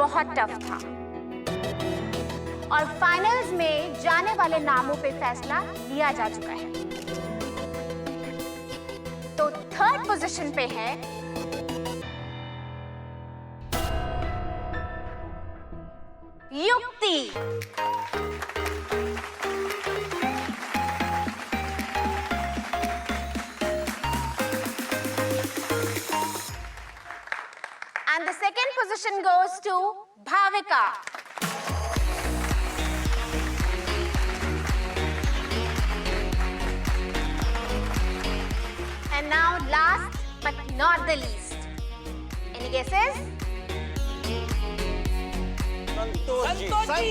बहुत टफ था और फाइनल्स में जाने वाले नामों पे फैसला लिया जा चुका है। तो थर्ड पोजीशन पे है युक्ति। And the second position goes to Bhavika. And now last but not the least. Any guesses? Santosh ji.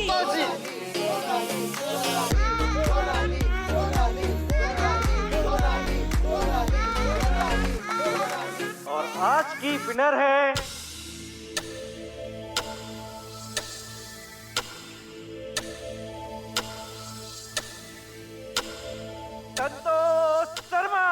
और आज की विनर है संतोष शर्मा।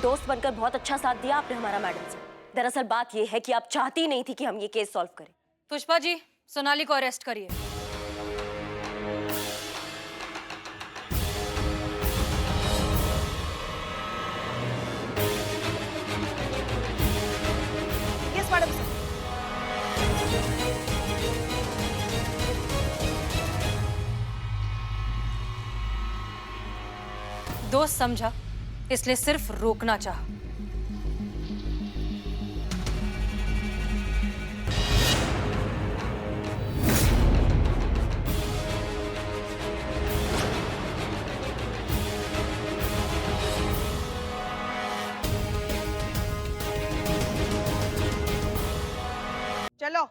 दोस्त बनकर बहुत अच्छा साथ दिया आपने हमारा मैडम से। दरअसल बात यह है कि आप चाहती नहीं थी कि हम ये केस सॉल्व करें। पुष्पा जी, सोनाली को अरेस्ट करिए। Yes madam sir. दोस्त समझा, इसलिए सिर्फ रोकना चाहा। चलो।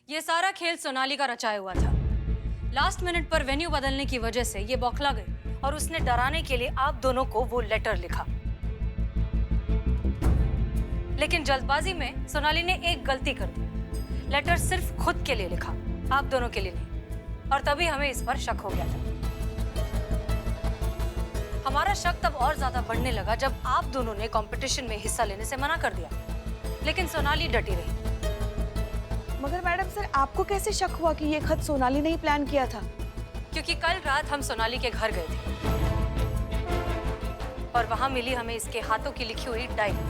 ये सारा खेल सोनाली का रचाया हुआ था। लास्ट मिनट पर वेन्यू बदलने की वजह से ये बौखला गई और उसने डराने के लिए आप दोनों को वो लेटर लिखा। लेकिन जल्दबाजी में सोनाली ने एक गलती कर दी। लेटर सिर्फ खुद के लिए लिखा, आप दोनों के लिए नहीं। और तभी हमें इस पर शक हो गया था। हमारा शक तब और ज्यादा बढ़ने लगा जब आप दोनों ने कंपटीशन में हिस्सा लेने से मना कर दिया। लेकिन सोनाली डटी रही। मगर मैडम सर, आपको कैसे शक हुआ कि ये खत सोनाली ने ही प्लान किया था? क्योंकि कल रात हम सोनाली के घर गए थे और वहां मिली हमें इसके हाथों की लिखी हुई डायरी।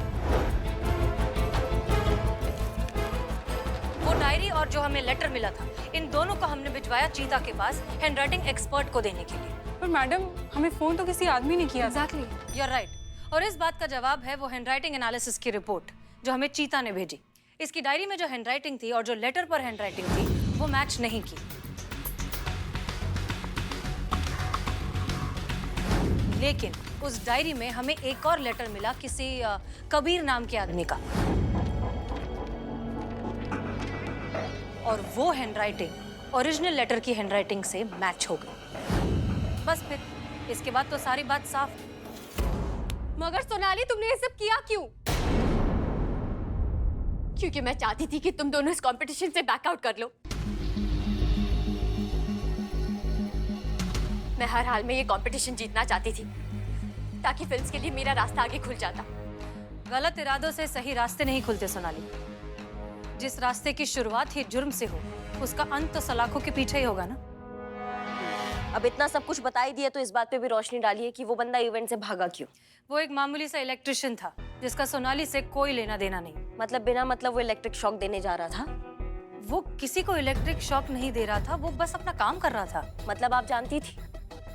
वो डायरी और जो हमें लेटर मिला था, इन दोनों को हमने भिजवाया चीता के पास हैंडराइटिंग एक्सपर्ट को देने के लिए। पर मैडम, हमें फोन तो किसी आदमी ने किया। Exactly, you are right. और इस बात का जवाब है वो हैंडराइटिंग एनालिसिस की रिपोर्ट जो हमें चीता ने भेजी। इसकी डायरी में जो हैंडराइटिंग थी और जो लेटर पर हैंडराइटिंग थी वो मैच नहीं की। लेकिन उस डायरी में हमें एक और लेटर मिला किसी कबीर नाम के आदमी का, और वो हैंडराइटिंग ओरिजिनल लेटर की हैंडराइटिंग से मैच हो गई। बस फिर इसके बाद तो सारी बात साफ। मगर सोनाली, तुमने ये सब किया क्यों? क्योंकि मैं चाहती थी कि तुम दोनों इस कंपटीशन से बैकआउट कर लो। मैं हर हाल में ये कंपटीशन जीतना चाहती थी ताकि फिल्म्स के लिए मेरा रास्ता आगे खुल जाता। गलत इरादों से सही रास्ते नहीं खुलते सोनाली। जिस रास्ते की शुरुआत ही जुर्म से हो उसका अंत तो सलाखों के पीछे ही होगा ना। अब इतना सब कुछ बता ही दिया तो इस बात पे भी रोशनी डालिए कि वो बंदा इवेंट से भागा क्यों। वो एक मामूली सा इलेक्ट्रिशियन था जिसका सोनाली से कोई लेना देना नहीं। मतलब बिना मतलब वो इलेक्ट्रिक शॉक देने जा रहा था? वो किसी को इलेक्ट्रिक शॉक नहीं दे रहा था, वो बस अपना काम कर रहा था। मतलब आप जानती थी?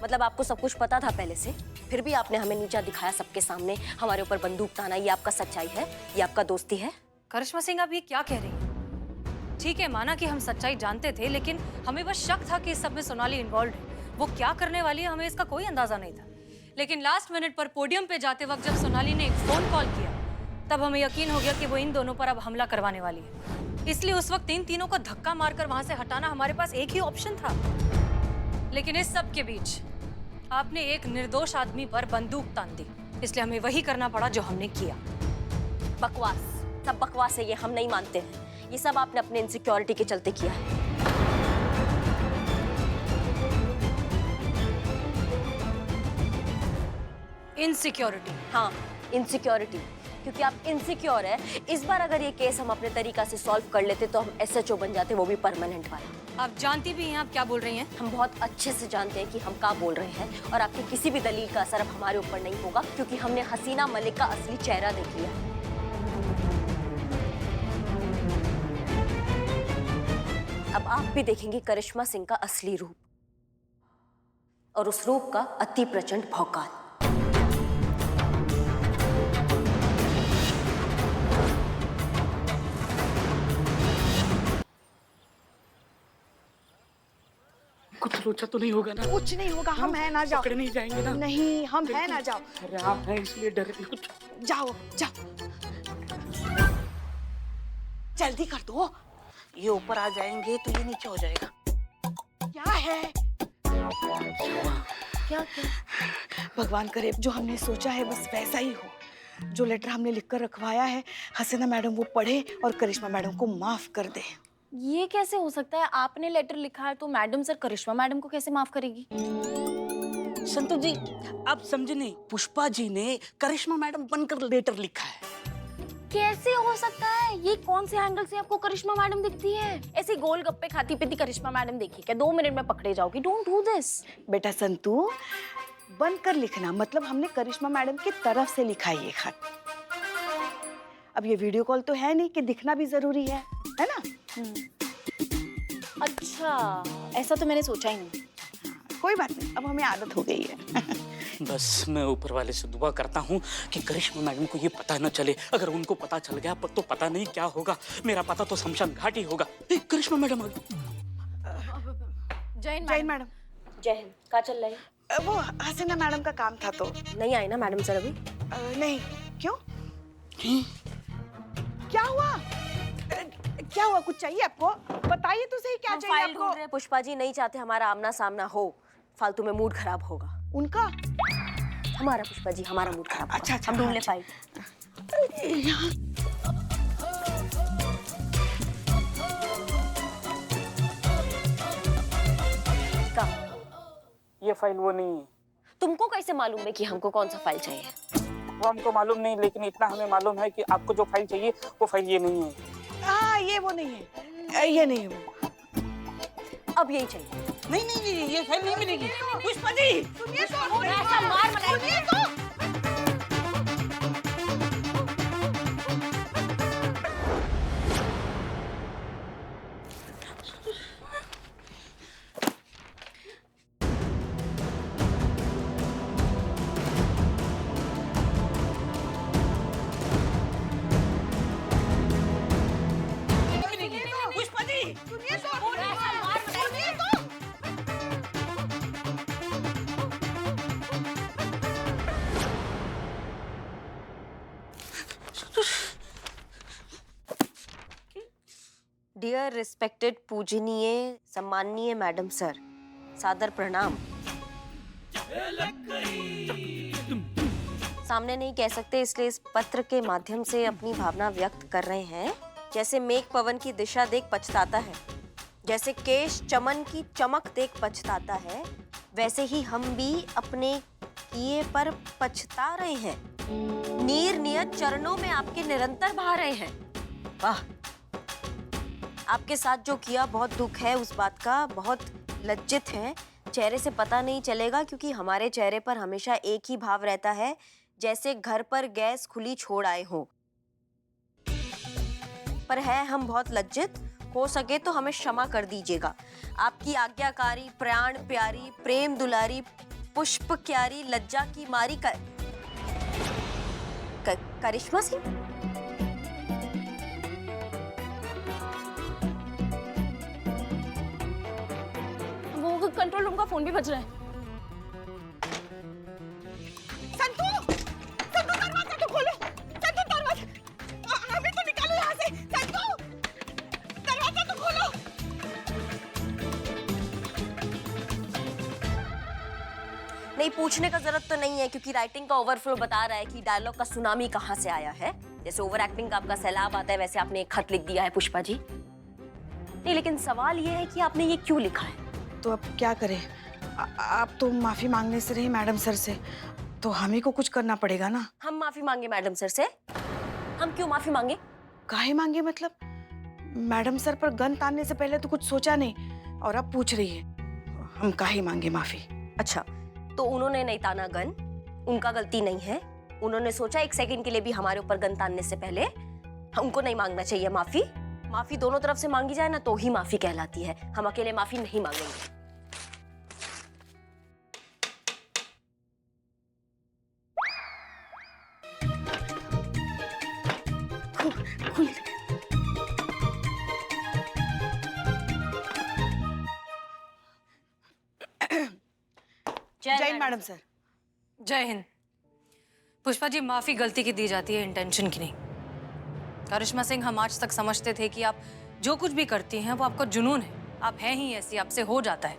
मतलब आपको सब कुछ पता था पहले से, फिर भी आपने हमें नीचा दिखाया सबके सामने, हमारे ऊपर बंदूक ताना। ये आपका सच्चाई है? ये आपका दोस्ती है? करिश्मा सिंह, आप ये क्या कह रही हैं? ठीक है, माना कि हम सच्चाई जानते थे, लेकिन हमें बस शक था कि इस सब में सोनाली इन्वॉल्व है। वो क्या करने वाली है हमें इसका कोई अंदाजा नहीं था। लेकिन लास्ट मिनट पर पोडियम पे जाते वक्त जब सोनाली ने एक फोन कॉल किया तब हमें यकीन हो गया कि वो इन दोनों पर अब हमला करवाने वाली है। इसलिए उस वक्त इन तीनों को धक्का मारकर वहां से हटाना हमारे पास एक ही ऑप्शन था। लेकिन इस सब के बीच आपने एक निर्दोष आदमी पर बंदूक तान दी, इसलिए हमें वही करना पड़ा जो हमने किया। बकवास, सब बकवास है ये, हम नहीं मानते हैं। ये सब आपने अपने इनसिक्योरिटी के चलते किया है। इनसिक्योरिटी? हाँ, इनसिक्योरिटी, क्योंकि आप इनसिक्योर है। इस बार अगर ये केस हम अपने तरीका से सॉल्व कर लेते तो हम SHO बन जाते, वो भी परमानेंट वाला। आप जानती भी हैं आप क्या बोल रही हैं? हम बहुत अच्छे से जानते हैं कि हम क्या बोल रहे हैं, और आपकी किसी भी दलील का असर अब हमारे ऊपर नहीं होगा, क्योंकि हमने हसीना मलिक का असली चेहरा देख लिया। अब आप भी देखेंगे करिश्मा सिंह का असली रूप, और उस रूप का अति प्रचंड भौकाल। कुछ लोचा तो नहीं होगा ना? कुछ नहीं होगा, हम है ना, जाओ। पकड़े नहीं जाएंगे ना? नहीं, हम है ना, जाओ। अरे आप हैं इसलिए डर कुछ। जाओ जाओ, जल्दी कर दो। ये ऊपर आ जाएंगे तो ये नीचे हो जाएगा। क्या है? क्या? भगवान करे जो हमने सोचा है बस वैसा ही हो। जो लेटर हमने लिखकर रखवाया है हसीना मैडम वो पढ़े और करिश्मा मैडम को माफ कर दे। ये कैसे हो सकता है? आपने लेटर लिखा है तो मैडम सर करिश्मा मैडम को कैसे माफ करेगी? संतु जी आप समझे नहीं, पुष्पा जी ने करिश्मा मैडम बनकर लेटर लिखा है। कैसे हो सकता है? ये कौन से एंगल से आपको करिश्मा मैडम दिखती है? ऐसी गोलगप्पे खाती पीती करिश्मा मैडम देखी क्या? 2 मिनट में पकड़े जाओगी। Don't do this. बेटा संतु, बनकर लिखना मतलब हमने करिश्मा मैडम की तरफ से लिखा है ये खत। अब ये वीडियो कॉल तो है नहीं कि दिखना भी जरूरी है ना? अच्छा, ऐसा तो मैंने सोचा ही नहीं। कोई बात नहीं, अब हमें आदत हो गई है। बस मैं ऊपर वाले से दुआ करता हूँ कि करिश्मा मैडम को ये पता न चले। अगर उनको पता चल गया तो पता नहीं क्या होगा। मेरा पता तो शमशान घाट ही होगा। करिश्मा मैडम आ गई। जय जय मैडम। जय हिंद। कहाँ चल रहे हैं? वो हसीना मैडम का काम था तो। नहीं आई ना मैडम सर अभी? नहीं। क्यों? क्या हुआ? क्या हुआ? कुछ चाहिए आपको? बताइए तो सही, क्या चाहिए फाइल ढूंढ आपको? रहे हैं पुष्पा जी, नहीं चाहते हमारा आमना सामना हो, फालतू में मूड खराब होगा। उनका? हमारा पुष्पा जी, हमारा मूड खराब होगा। अच्छा, हम ढूंढ ले फाइल। का? ये फाइल वो नहीं है। तुमको कैसे मालूम है कि हमको कौन सा फाइल चाहिए? वो हमको मालूम नहीं, लेकिन इतना हमें मालूम है कि आपको जो फाइल चाहिए वो फाइल ये नहीं है। हाँ, ये वो नहीं है, ये नहीं है वो। अब यही चाहिए। नहीं, ये फाइल नहीं मिलेगी। पुष्पा जी सुनिए तो, ऐसा मार मत सुनिए तो। डियर रिस्पेक्टेड पूजनीय सम्माननीय मैडम सर, सादर प्रणाम। सामने नहीं कह सकते इसलिए इस पत्र के माध्यम से अपनी भावना व्यक्त कर रहे हैं। जैसे मेघ पवन की दिशा देख पछताता है, जैसे केश चमन की चमक देख पछताता है, वैसे ही हम भी अपने किए पर पछता रहे हैं। नीर नियत चरणों में आपके निरंतर बहा रहे हैं। वाह, आपके साथ जो किया बहुत दुख है उस बात का, बहुत लज्जित हैं। चेहरे से पता नहीं चलेगा क्योंकि हमारे चेहरे पर हमेशा एक ही भाव रहता है, जैसे घर पर गैस खुली छोड़ आए हो। पर है हम बहुत लज्जित, हो सके तो हमें क्षमा कर दीजिएगा। आपकी आज्ञाकारी, प्राण प्यारी, प्रेम दुलारी, पुष्प क्यारी, लज्जा की मारी करिश्मा सिंह। वो कंट्रोल रूम का फोन भी बज रहा है। संतू, संतू दरवाजा तो खोलो, संतू दरवाजा, हमें तो निकालो यहाँ से, संतू, दरवाजा तो खोलो। नहीं, पूछने का जरूरत तो नहीं है क्योंकि राइटिंग का ओवरफ्लो बता रहा है कि डायलॉग का सुनामी कहाँ से आया है। जैसे ओवर एक्टिंग का आपका सैलाब आता है वैसे आपने एक खत लिख दिया है पुष्पा जी। नहीं, लेकिन सवाल ये है कि आपने ये क्यों लिखा है? तो अब क्या करें? आप तो माफी मांगने से रही मैडम सर से, तो हमें को कुछ करना पड़ेगा ना। हम माफी मांगे मैडम सर से? हम क्यों माफी मांगे? काहे मांगे मतलब? मैडम सर पर गन तानने से पहले तो कुछ सोचा नहीं और अब पूछ रही है। हम काहे मांगे माफी? अच्छा, तो उन्होंने नहीं ताना गन, उनका गलती नहीं है। उन्होंने सोचा एक सेकंड के लिए भी हमारे ऊपर गन तानने से पहले उनको नहीं मांगना चाहिए माफी। माफी दोनों तरफ से मांगी जाए ना तो ही माफी कहलाती है। हम अकेले माफी नहीं मांगेंगे। जय हिंद मैडम सर। जय हिंद। पुष्पा जी, माफी गलती की दी जाती है, इंटेंशन की नहीं। करिश्मा सिंह, हम आज तक समझते थे कि आप जो कुछ भी करती हैं वो आपका जुनून है। आप हैं ही ऐसी, आपसे हो जाता है।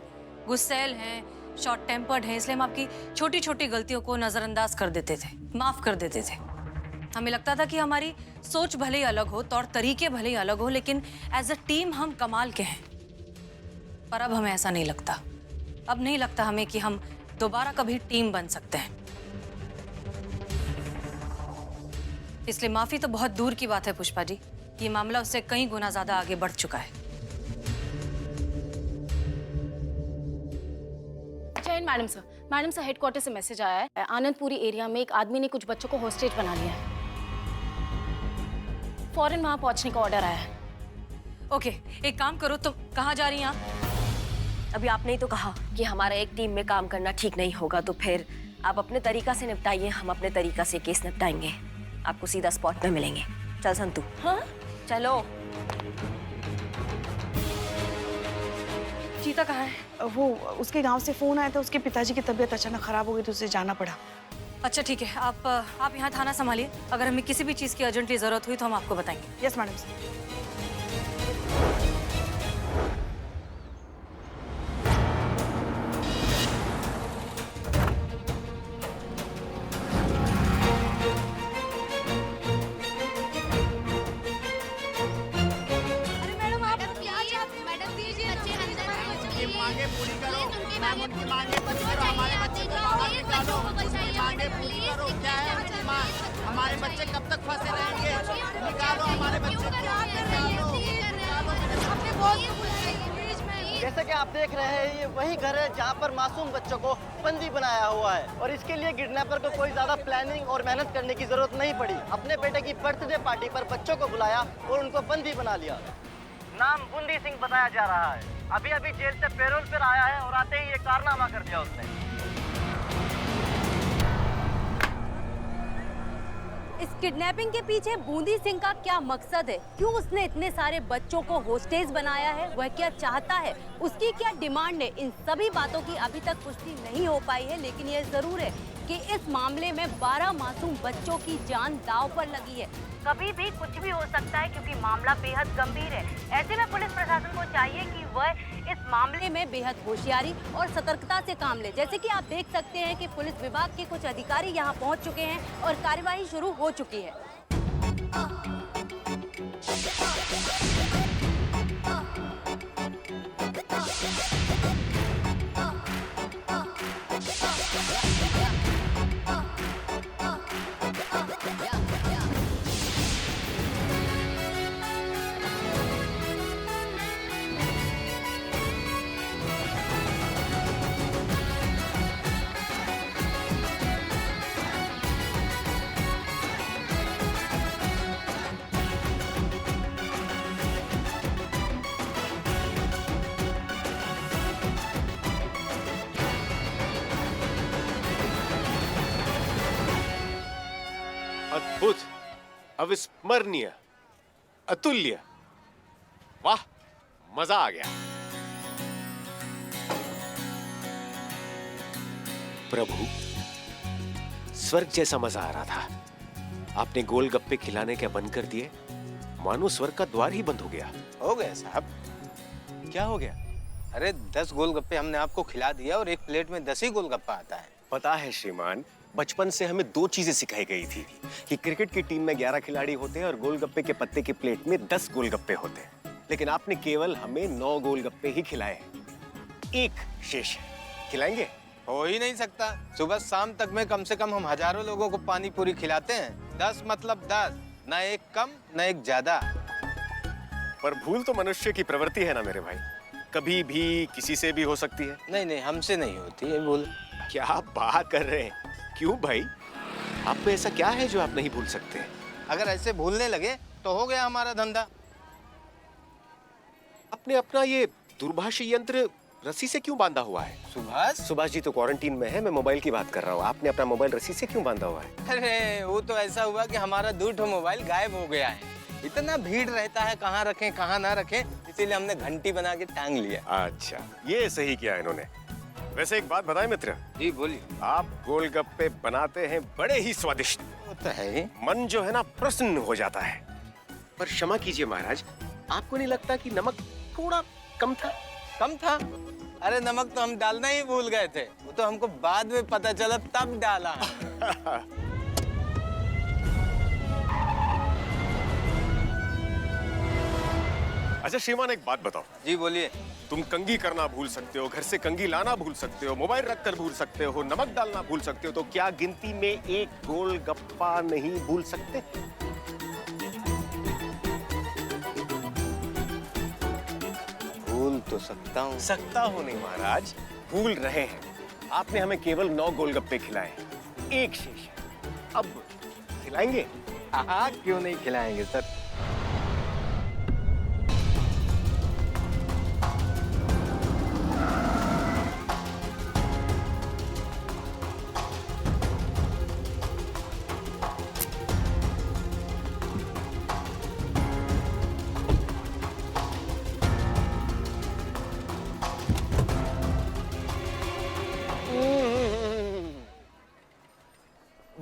गुस्सैल हैं, शॉर्ट टेम्पर्ड हैं, इसलिए हम आपकी छोटी छोटी गलतियों को नजरअंदाज कर देते थे, माफ कर देते थे। हमें लगता था कि हमारी सोच भले ही अलग हो, तौर तरीके भले ही अलग हो, लेकिन एज अ टीम हम कमाल के हैं। पर अब हमें ऐसा नहीं लगता। अब नहीं लगता हमें कि हम दोबारा कभी टीम बन सकते हैं। इसलिए माफी तो बहुत दूर की बात है पुष्पा जी। ये मामला उससे कई गुना ज्यादा आगे बढ़ चुका है। जय Hind madam sir. Madam sir, headquarter से मैसेज आया है। आनंदपुरी एरिया में एक आदमी ने कुछ बच्चों को हॉस्टेज बना लिया है। फौरन वहां पहुंचने का ऑर्डर आया है। ओके, एक काम करो, तुम कहाँ जा रही हैं आप? अभी आपने ही तो कहा कि हमारा एक टीम में काम करना ठीक नहीं होगा, तो फिर आप अपने तरीका से निपटाइए, हम अपने तरीका से केस निपटाएंगे। आपको सीधा स्पॉट में मिलेंगे। चल संतू। हाँ? चलो। चीता कहाँ है? वो उसके गांव से फोन आया था, उसके पिताजी की तबीयत अचानक खराब हो गई तो उसे जाना पड़ा। अच्छा ठीक है, आप यहाँ थाना संभालिए। अगर हमें किसी भी चीज़ की अर्जेंटली जरूरत हुई तो हम आपको बताएंगे। Yes madam sir. मांगे पूरी करो, मैम उनकी मांगे पूरी करो, हमारे बच्चे को बाहर निकालो, उनकी मांगे पूरी करो। क्या है उनकी मांग? हमारे बच्चे कब तक फंसे रहेंगे? निकालो हमारे बच्चे को, निकालो। जैसे कि आप देख रहे हैं, ये वही घर है जहाँ पर मासूम बच्चों को बंदी बनाया हुआ है और इसके लिए किडनैपर को कोई ज्यादा प्लानिंग और मेहनत करने की जरूरत नहीं पड़ी। अपने बेटे की बर्थडे पार्टी पर बच्चों को बुलाया और उनको बंदी बना लिया। नाम बूंदी सिंह बताया जा रहा है। अभी अभी जेल से पैरोल पर आया है और आते ही ये कारनामा कर दिया उसने। इस किडनैपिंग के पीछे बूंदी सिंह का क्या मकसद है? क्यों उसने इतने सारे बच्चों को होस्टेज बनाया है? वह क्या चाहता है? उसकी क्या डिमांड है? इन सभी बातों की अभी तक पुष्टि नहीं हो पाई है, लेकिन यह जरूर है कि इस मामले में 12 मासूम बच्चों की जान दांव पर लगी है। कभी भी कुछ भी हो सकता है क्योंकि मामला बेहद गंभीर है। ऐसे में पुलिस प्रशासन को चाहिए कि वह इस मामले में बेहद होशियारी और सतर्कता से काम ले। जैसे कि आप देख सकते हैं कि पुलिस विभाग के कुछ अधिकारी यहाँ पहुँच चुके हैं और कार्यवाही शुरू हो चुकी है। अद्भुत, अविस्मरणीय, अतुल्य, वाह, मजा आ गया। प्रभु, स्वर्ग जैसा मजा आ रहा था। आपने गोलगप्पे खिलाने क्या बंद कर दिए? मानो स्वर्ग का द्वार ही बंद हो गया। हो गया साहब। क्या हो गया? अरे 10 गोलगप्पे हमने आपको खिला दिया और एक प्लेट में 10 ही गोलगप्पा आता है। पता है श्रीमान, बचपन से हमें 2 चीजें सिखाई गई थी कि क्रिकेट की टीम में 11 खिलाड़ी होते हैं और गोलगप्पे के पत्ते की प्लेट में 10 गोलगप्पे होते हैं। लेकिन आपने केवल हमें 9 गोलगप्पे ही खिलाए हैं। एक शेष है, खिलाएंगे? हो ही नहीं सकता। सुबह शाम तक में कम से कम हम हजारों लोगों को पानी पूरी खिलाते हैं। 10 मतलब 10, न एक कम न एक ज्यादा। पर भूल तो मनुष्य की प्रवृत्ति है ना मेरे भाई, कभी भी किसी से भी हो सकती है। नहीं नहीं, हमसे नहीं होती है भूल। क्या बात कर रहे हैं? क्यों भाई, आप में ऐसा क्या है जो आप नहीं भूल सकते? अगर ऐसे भूलने लगे तो हो गया हमारा धंधा। आपने अपना ये दूरभाष यंत्र रस्सी से क्यों बांधा हुआ है? सुभाष जी तो क्वारंटीन में है, मैं मोबाइल की बात कर रहा हूँ। आपने अपना मोबाइल रस्सी से क्यों बांधा हुआ है? अरे वो तो ऐसा हुआ कि हमारा 2 मोबाइल गायब हो गया है। इतना भीड़ रहता है, कहाँ रखें कहाँ ना रखें, इसीलिए हमने घंटी बना के टांग लिया। अच्छा, ये सही किया इन्होंने। वैसे एक बात बताएं मित्र। जी बोलिए। आप गोलगप्पे बनाते हैं बड़े ही स्वादिष्ट। वो तो है ही। मन जो है ना प्रसन्न हो जाता है। पर क्षमा कीजिए महाराज, आपको नहीं लगता कि नमक थोड़ा कम था? कम था? अरे नमक तो हम डालना ही भूल गए थे। वो तो हमको बाद में पता चला, तब डाला। अच्छा श्रीमान, एक बात बताओ। जी बोलिए। तुम कंघी करना भूल सकते हो, घर से कंघी लाना भूल सकते हो, मोबाइल रखकर भूल सकते हो, नमक डालना भूल सकते हो, तो क्या गिनती में एक गोलगप्पा नहीं भूल सकते? भूल तो सकता हूँ। सकता हो नहीं महाराज, भूल रहे हैं। आपने हमें केवल 9 गोलगप्पे खिलाए, एक शेष है। अब खिलाएंगे? हाँ, क्यों नहीं खिलाएंगे सर।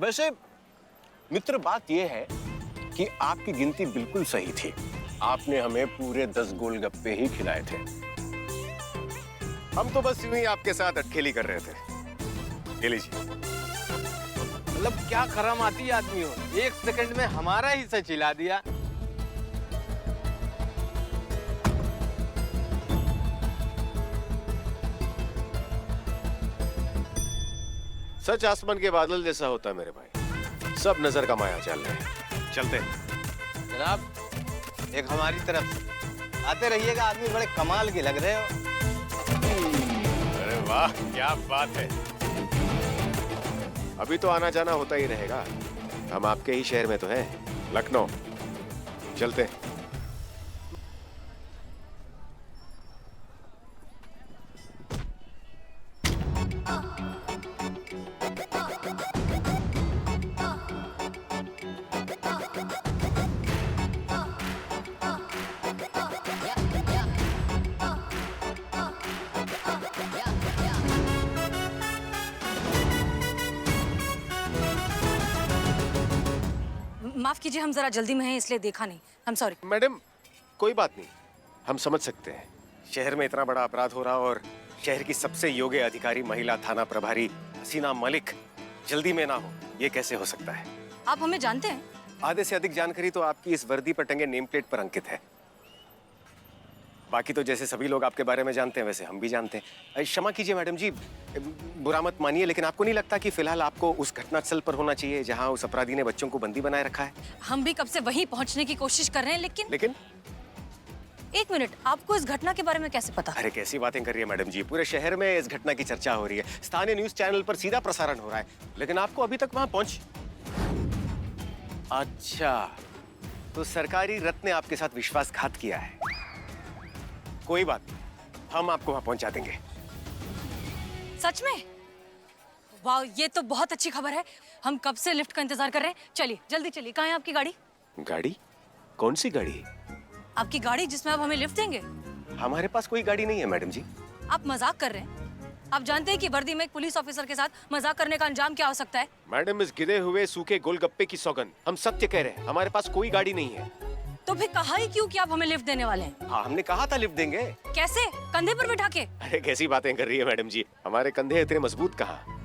वैसे मित्र, बात यह है कि आपकी गिनती बिल्कुल सही थी। आपने हमें पूरे 10 गोलगप्पे ही खिलाए थे। हम तो बस यूं ही आपके साथ अटखेली कर रहे थे। ये लीजिए। मतलब क्या करमाती आदमी हो, 1 सेकंड में हमारा हिस्सा चिल्ला दिया। सच आसमान के बादल जैसा होता है मेरे भाई। सब नजर का माया जाल है। चलते हैं। जनाब, एक हमारी तरफ आते रहिएगा। आदमी बड़े कमाल के लग रहे हो। अरे वाह, क्या बात है। अभी तो आना जाना होता ही रहेगा। हम आपके ही शहर में तो हैं, लखनऊ। चलते हैं। माफ कीजिए, हम जरा जल्दी में हैं इसलिए देखा नहीं। I'm sorry। मैडम कोई बात नहीं, हम समझ सकते हैं। शहर में इतना बड़ा अपराध हो रहा और शहर की सबसे योग्य अधिकारी महिला थाना प्रभारी हसीना मलिक जल्दी में ना हो, ये कैसे हो सकता है? आप हमें जानते हैं? आधे से अधिक जानकारी तो आपकी इस वर्दी पर टंगे नेम प्लेट पर अंकित है। बाकी तो जैसे सभी लोग आपके बारे में जानते हैं वैसे हम भी जानते हैं। क्षमा कीजिए मैडम जी, बुरा मत मानिए, लेकिन आपको नहीं लगता कि फिलहाल आपको उस घटनास्थल पर होना चाहिए जहां उस अपराधी ने बच्चों को बंदी बनाए रखा है? हम भी कब से वहीं पहुंचने की कोशिश कर रहे हैं, लेकिन एक मिनट, आपको इस घटना के बारे में कैसे पता? अरे कैसी बातें कर रही है मैडम जी, पूरे शहर में इस घटना की चर्चा हो रही है, स्थानीय न्यूज चैनल पर सीधा प्रसारण हो रहा है, लेकिन आपको अभी तक वहां पहुंच। अच्छा, तो सरकारी रत्न ने आपके साथ विश्वासघात किया है। कोई बात नहीं, हम आपको वहां पहुंचा देंगे। सच में? वाह, ये तो बहुत अच्छी खबर है। हम कब से लिफ्ट का इंतजार कर रहे हैं। चलिए जल्दी चलिए। कहाँ है आपकी गाड़ी? गाड़ी? कौन सी गाड़ी? आपकी गाड़ी जिसमें आप हमें लिफ्ट देंगे। हमारे पास कोई गाड़ी नहीं है मैडम जी। आप मजाक कर रहे हैं? आप जानते हैं कि वर्दी में एक पुलिस ऑफिसर के साथ मजाक करने का अंजाम क्या हो सकता है? मैडम, इस गिरे हुए सूखे गोलगप्पे की सौगंध, हम सत्य कह रहे हैं, हमारे पास कोई गाड़ी नहीं है। तो फिर कहा ही क्यों कि आप हमें लिफ्ट देने वाले हैं? हाँ, हमने कहा था लिफ्ट देंगे। कैसे? कंधे पर बिठा के? अरे कैसी बातें कर रही है मैडम जी, हमारे कंधे इतने मजबूत कहाँ।